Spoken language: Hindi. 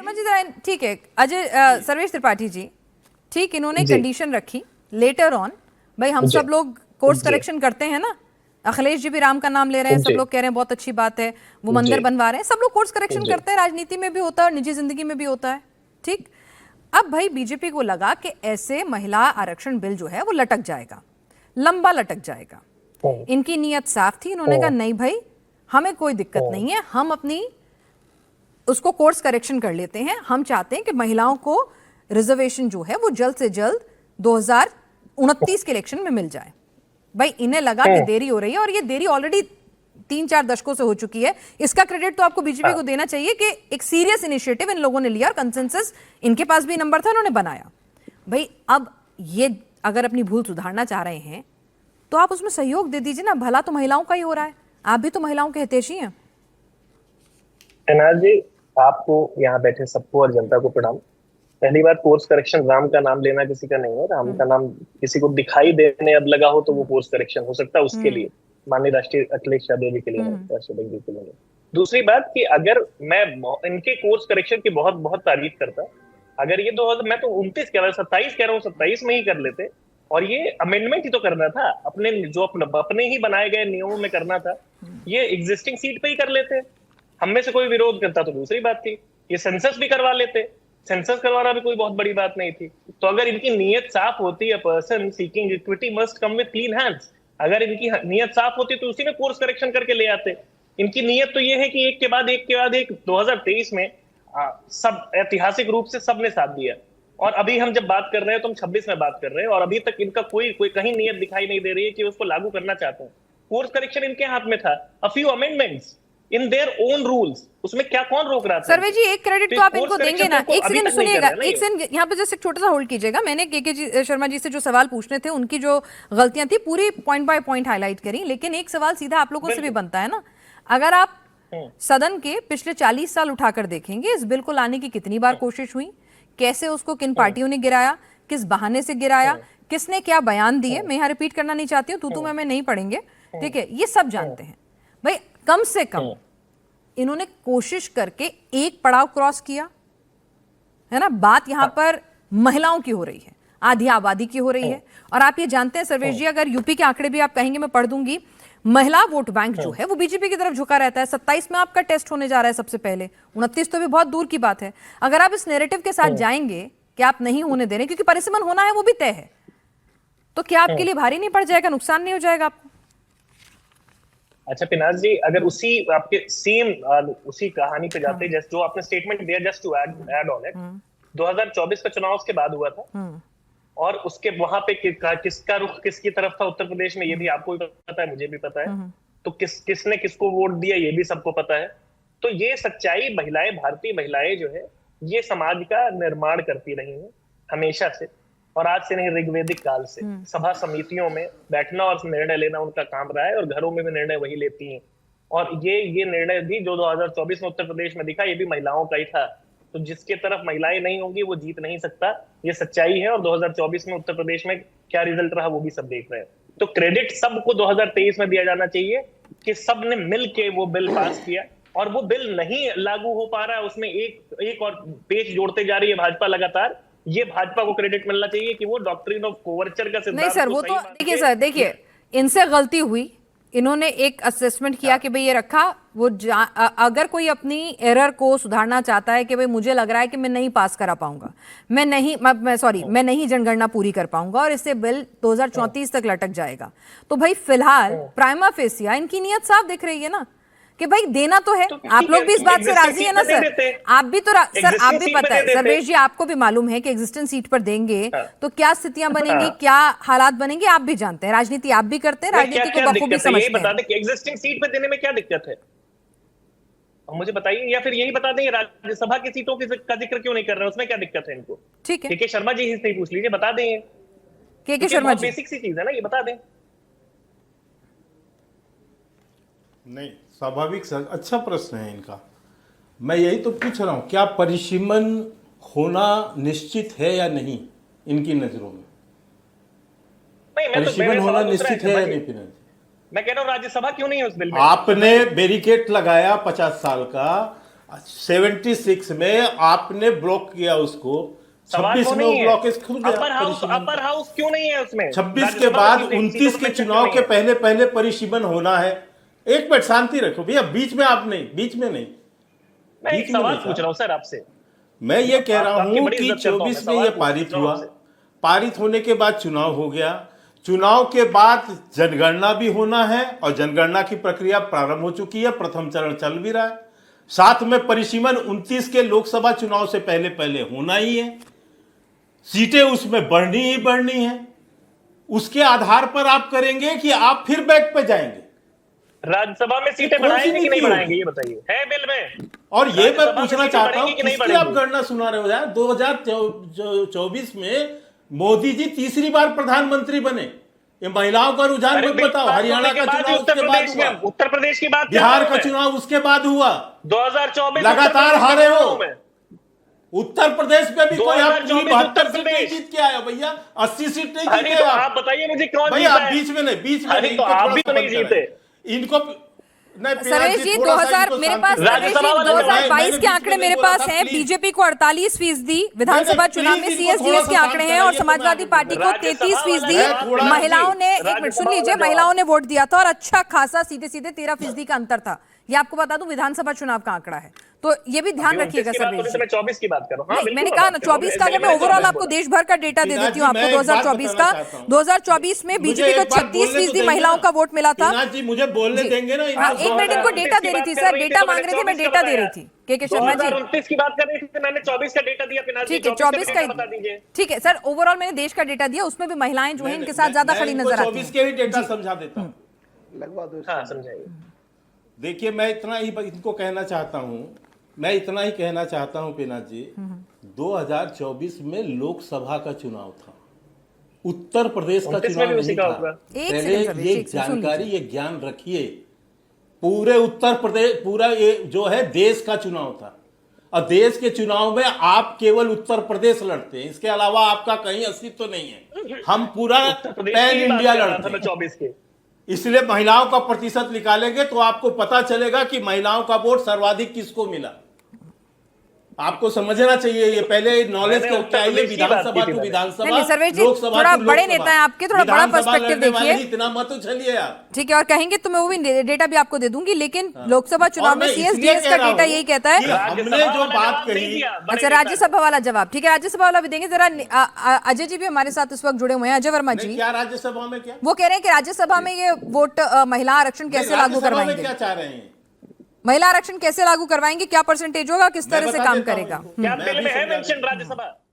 शर्मा जी जरा ठीक है, अजय सर्वेश त्रिपाठी जी, ठीक, इन्होंने जी कंडीशन रखी लेटर ऑन, भाई हम जी सब लोग कोर्स जी करेक्शन करते हैं ना, अखिलेश जी भी राम का नाम ले रहे हैं, सब जी लोग कह रहे हैं बहुत अच्छी बात है, वो जी मंदिर बनवा रहे हैं, सब लोग कोर्स करेक्शन जी करते हैं, राजनीति में भी होता है और निजी जिंदगी में भी होता है, ठीक। अब भाई बीजेपी को लगा कि ऐसे महिला आरक्षण बिल जो है वो लटक जाएगा, लंबा लटक जाएगा। हम्म, इनकी नीयत साफ थी, इन्होंने कहा हम्म, नहीं भाई हमें कोई दिक्कत हम्म, नहीं है, हम अपनी उसको कोर्स करेक्शन कर लेते हैं, हम चाहते हैं कि महिलाओं को रिजर्वेशन जो है वो जल्द से जल्द 2029 के इलेक्शन में मिल जाए। भाई इन्हें लगा कि हम्म, देरी हो रही है और ये देरी ऑलरेडी 3-4 दशकों से हो चुकी है। इसका क्रेडिट तो आपको बीजेपी को हाँ, देना चाहिए कि एक सीरियस इनिशिएटिव इन लोगों ने लिया और कंसेंसस इनके पास भी नंबर था, इन्होंने बनाया। भाई अब ये अगर अपनी भूल सुधारना चाह रहे हैं तो आप उसमें सहयोग दे दीजिए ना, भला तो महिलाओं का ही हो रहा है, आप भी तो महिलाओं के हितैषी हैं। एनआर जी, आपको यहाँ बैठे सबको और जनता को प्रणाम। पहली बात, कोर्स करेक्शन राम का नाम लेना किसी का नहीं है। राम का नाम किसी को दिखाई देने अब लगा हो तो वो कोर्स करेक्शन हो सकता है उसके लिए, माननीय राष्ट्रीय अखिलेश यादव जी के लिए नहीं, राष्ट्रपति जी के लिए नहीं। दूसरी बात कि अगर मैं इनके कोर्स करेक्शन की बहुत बहुत तारीफ करता, अगर ये 2000, मैं तो 29 कह रहा हूँ, 27 कह रहा हूँ, 27 में ही कर लेते और ये अमेंडमेंट ही तो करना था, अपने जो अपने ही बनाए गए नियमों में करना था, ये एग्जिस्टिंग सीट पे ही कर लेते। हम में से कोई विरोध करता तो दूसरी बात थी, ये सेंसस भी करवा लेते, सेंसस करवाना भी कोई बहुत बड़ी बात नहीं थी। तो अगर इनकी नीयत साफ होती है, person seeking equity must come with clean hands, अगर इनकी नीयत साफ होती तो उसी में कोर्स करेक्शन करके ले आते। इनकी नीयत तो ये है कि एक के बाद एक 2023 में सब ऐतिहासिक रूप से सबने साथ दिया और अभी हम जब बात कर रहे हैं तो हम 26 में बात कर रहे हैं और अभी तक इनका कोई कोई कहीं नीयत दिखाई नहीं दे रही है कि उसको लागू करना चाहते हैं। कोर्स करेक्शन इनके हाथ में था, a few amendments in their own rules, उसमें क्या कौन रोक रहा था? सर्वे जी एक क्रेडिट तो आप इनको देंगे ना, एक सेकंड सुनिएगा, एक एक सेकंड यहाँ पे जस्ट एक छोटा सा होल्ड कीजिएगा। मैंने के जी शर्मा जी से जो सवाल पूछने थे उनकी जो गलतियां थी पूरी पॉइंट बाय पॉइंट हाईलाइट करी, लेकिन एक सवाल सीधा आप लोगों से भी बनता है ना, अगर आप सदन के पिछले 40 साल उठाकर देखेंगे इस बिल को लाने की कितनी बार कोशिश हुई, कैसे उसको किन पार्टियों ने गिराया, किस बहाने से गिराया, किसने क्या बयान दिए, मैं यहाँ रिपीट करना नहीं चाहती हूँ, तू मैं नहीं पढ़ेंगे, ठीक है, ये सब जानते हैं। भाई कम से कम इन्होंने कोशिश करके एक पड़ाव क्रॉस किया है ना। बात यहां पर महिलाओं की हो रही है, आधी आबादी की हो रही है, और आप ये जानते हैं सर्वेश जी, अगर यूपी के आंकड़े भी आप कहेंगे मैं पढ़ दूंगी, महिला वोट बैंक जो है वो बीजेपी की तरफ झुका रहता है। 27 में आपका टेस्ट होने जा रहा है सबसे पहले, 29 तो भी बहुत दूर की बात है। अगर आप इस नैरेटिव के साथ जाएंगे कि आप नहीं होने दे रहे क्योंकि परिसीमन होना है वो भी तय है, तो क्या आपके लिए भारी नहीं पड़ जाएगा, नुकसान नहीं हो जाएगा आपको? अच्छा पिनाज जी, अगर उसी आपके सेम उसी कहानी पे जाते जस्ट जो आपने स्टेटमेंट दिया, just to add on it, 2024 का चुनाव उसके बाद हुआ था और उसके वहां पे किसका रुख किसकी तरफ था उत्तर प्रदेश में, ये भी आपको भी पता है, मुझे भी पता है। तो किसने किसको वोट दिया ये भी सबको पता है। तो ये सच्चाई, महिलाएं, भारतीय महिलाएं जो है ये समाज का निर्माण करती रही हैं हमेशा से, और आज से नहीं, ऋग्वेदिक काल से सभा समितियों में बैठना और निर्णय लेना उनका काम रहा है और घरों में भी निर्णय वही लेती हैं। और ये निर्णय भी जो 2024 में उत्तर प्रदेश में दिखा, ये भी महिलाओं का ही था। तो जिसके तरफ महिलाएं नहीं होंगी वो जीत नहीं सकता, ये सच्चाई है। और 2024 में उत्तर प्रदेश में क्या रिजल्ट रहा वो भी सब देख रहे हैं। तो क्रेडिट सबको 2023 में दिया जाना चाहिए कि सबने मिल के वो बिल पास किया, और वो बिल नहीं लागू हो पा रहा है, उसमें एक और पेच जोड़ते जा रही है भाजपा लगातार। ये भाजपा को क्रेडिट मिलना चाहिए कि वो डॉक्ट्रिन ऑफ कोवर्चर का सिद्धांत नहीं सर, वो तो देखिए सर, देखिए इनसे गलती हुई, इन्होंने एक असेसमेंट किया कि भाई ये रखा, वो अगर कोई अपनी एरर को सुधारना चाहता है कि भाई मुझे लग रहा है कि मैं नहीं पास करा पाऊंगा, मैं नहीं जनगणना पूरी कर पाऊंगा और इससे बिल 2034 तक लटक जाएगा, तो भाई फिलहाल प्राइमा फेसिया इनकी नीयत साफ दिख रही है ना कि भाई देना तो है। तो आप लोग भी इस बात से राजी है ना सर? आप भी तो सर, आप भी पता है सर्वेश जी, आपको भी मालूम है कि एग्जिस्टिंग सीट पर देंगे तो क्या स्थितियां बनेंगी, क्या हालात बनेंगे, आप भी जानते हैं, राजनीति आप भी करते हैं, राजनीति को बखूबी समझते हैं। बता दें कि एग्जिस्टिंग सीट पर देने में क्या दिक्कत है, मुझे बताइए, या फिर यही बता दें राज्यसभा की सीटों का जिक्र क्यों नहीं कर रहे हैं, उसमें क्या दिक्कत है इनको? ठीक है, के शर्मा जी से ही पूछ लीजिए, बता दें। के शर्मा जी, बेसिक सी चीज है ना, ये बता दें। नहीं, स्वाभाविक सर, अच्छा प्रश्न है इनका। मैं यही तो पूछ रहा हूं, क्या परिसीमन होना निश्चित है या नहीं इनकी नजरों में? परिसीमन होना निश्चित है या नहीं पिनाजी? मैं कह रहा हूं राज्यसभा क्यों नहीं है उस बिल में? आपने बैरिकेड लगाया 50 साल का, 76 में आपने ब्लॉक किया उसको, सवाल 26 वो में नहीं वो है। ब्लॉकेज खुल अपर हाउस गया। अपर हाउस क्यों नहीं है उसमें? 26 के राज्यसभा बाद की 29 सीटों के में चुनाव नहीं के है। पहले पहले परिसीमन होना है। एक मिनट शांति रखो भैया, बीच में आप नहीं, बीच में नहीं, मैं एक बीच में सवाल नहीं पूछ था। रहा हूँ सर आपसे। मैं ये कह रहा आपकी हूं बड़ी कि इज्जत करता हूं, मैं 24 में सवाल ये पूछ पारित रहा हूं हुआ, आपसे। पारित होने के बाद चुनाव हो गया, चुनाव के बाद जनगणना भी होना है और जनगणना की प्रक्रिया प्रारंभ हो चुकी है, प्रथम चरण चल भी रहा है, साथ में परिसीमन 29 के लोकसभा चुनाव से पहले पहले होना ही है, सीटें उसमें बढ़नी ही बढ़नी है। उसके आधार पर आप करेंगे कि आप फिर बैक पे जाएंगे? राज्यसभा में सीटें कौन सी बढ़ाएंगे कि नीति नहीं होगी? बढ़ाएंगे ये बताइए, है बिल में? और ये मैं राज्यसभा में पूछना सीटें चाहता हूं, बढ़ेंगी कि नहीं किसकी आप बढ़ेंगी? गणना सुना रहे हो यार? 2024 में मोदी जी तीसरी बार प्रधानमंत्री बने। ये महिलाओं का रुझान अरे मत बिल बताओ। पास हरियाणा होने के का बाद चुनाव उत्तर उसके बाद प्रदेश हुआ, में, उत्तर प्रदेश की बात कर बिहार रहा का हूं मैं। चुनाव उसके बाद हुआ, 2024 लगातार उत्तर प्रदेश हारे की बात कर रहा हो। हूं मैं। उत्तर प्रदेश में भी कोई आप 2024 पूरी 72 उत्तर सीटें प्रदेश। जीत के आए हो भैया, 80 सीट नहीं अरे जीते तो आप। आप बताइए मुझे कौन भैया जीता आप है? बीच में नहीं, बीच में अरे नहीं, तो इनको आप थोड़ा भी सा तो नहीं बंद जीते। कराएं। इनको नहीं, सर्वेश जी, थोड़ा सा 2000 इनको मेरे शांति पास से- सर्वेश जी राज्यसभा वाले 2022 मैंने के आंकड़े बीच में मेरे नहीं बोला पास था, हैं। प्लीज। बीजेपी को 48% विधानसभा नहीं, चुनाव में प्लीज इनको सीएसडीएस थोड़ा के सा आंकड़े शांत हैं और कराइए तो मैं समाजवादी आगे पार्टी को राज्यसभा 33%, वाला जवाब महिलाओं ने, एक मिनट राज्यसभा सुन लीजिए, वाला महिलाओं जवाब। ने वोट दिया था और अच्छा खासा सीधे सीधे 13% का अंतर था। ये आपको बता दूं विधानसभा चुनाव का आंकड़ा है, तो ये भी ध्यान अभी 29 रखिएगा की बात हो सर्वेश रही जी। थी, मैं 24 की बात कर रहा हूं। हाँ, नहीं, बिल्कुल मैंने मैं कहा बात ना कर रहा हूं। 24 का, अगर मैं मैंने ओवरऑल 24 आपको बोला। देश भर का डेटा दे टीना देती जी, हूँ मैं आपको एक बात 2024 बताना का, चाहता हूं। 2024 में मुझे बीजेपी को एक बात बोलने 36% तो महिलाओं देंगे का ना। वोट मिला था। टीना जी मुझे बोलने जी। देंगे ना? हाँ, इनको एक मिनट इनको 2029 डेटा की दे रही बात थी कर सर, रही थी, डेटा तो मांग मैंने रहे थे, मैं 24 का डेटा दे बताया। रही थी। के शर्मा जी 2029 की बात कर रही थी, मैंने 24 का डेटा दिया। पिनाक जी, ठीक है, 24 का 24 डेटा बता दीजिए। का, ठीक है सर, ओवरऑल मैंने देश का डेटा दिया, उसमें भी महिलाएं जो है इनके साथ ज्यादा खड़ी नजर आती 24 हैं। के ही डेटा समझा देता हूँ। हाँ, समझाइए। देखिए, मैं इतना ही इनको कहना चाहता हूं, मैं इतना ही कहना चाहता हूं पीनाथ जी, 2024 में लोकसभा का चुनाव था, उत्तर प्रदेश का 29 में चुनाव भी उसी नहीं का था। होगा। एक पहले सेकंड सर्वेश, ये एक सेकंड, सुन जानकारी, ये ज्ञान रखिए, पूरे उत्तर प्रदेश, पूरा ये जो है देश का चुनाव था, और देश के चुनाव में आप केवल उत्तर प्रदेश लड़ते हैं, इसके अलावा आपका कहीं अस्तित्व तो नहीं है। हम पूरा उत्तर प्रदेश पैन की बात इंडिया कर रहा लड़ते था मैं हैं। 24 के। इसलिए महिलाओं का प्रतिशत निकालेंगे तो आपको पता चलेगा कि महिलाओं का वोट सर्वाधिक किसको मिला। आपको समझना चाहिए, ये पहले नॉलेज मैंने करके आइए, प्रदेश की बात विधानसभा की थी टू मैंने। विधानसभा, नहीं, सर्वेश जी, लोकसभा थोड़ा टू बड़े लोकसभा। नेता हैं आपके, थोड़ा बड़ा विधानसभा पर्सपेक्टिव लड़ने वाले देखिए। इतना मत उछलिए आप। ठीक है, और कहेंगे तो मैं वो भी डेटा भी आपको दे दूंगी, लेकिन लोकसभा चुनाव और में मैं इसलिए सीएसडीएस कह का रहा डेटा हूं यही कहता कि है। हमने राज्यसभा जो वाला बात जवाब नहीं कही, दिया, बड़े अच्छा, नेता राज्यसभा वाला जवाब, ठीक है, राज्यसभा वाला भी देंगे। जरा अजय जी भी हमारे साथ इस वक्त जुड़े हुए हैं, अजय वर्मा नहीं, जी। क्या राज्यसभा में क्या वो कह रहे हैं कि राज्यसभा में ये वोट महिला आरक्षण कैसे लागू राज्यसभा में करवाएंगे, क्या चाह रहे हैं? महिला आरक्षण कैसे लागू करवाएंगे, क्या परसेंटेज होगा, किस मैं तरह से बता काम देता हूं करेगा। इनको। क्या मैं बिल अभी में है समझा मेंशन देता हूं। राज्यसभा?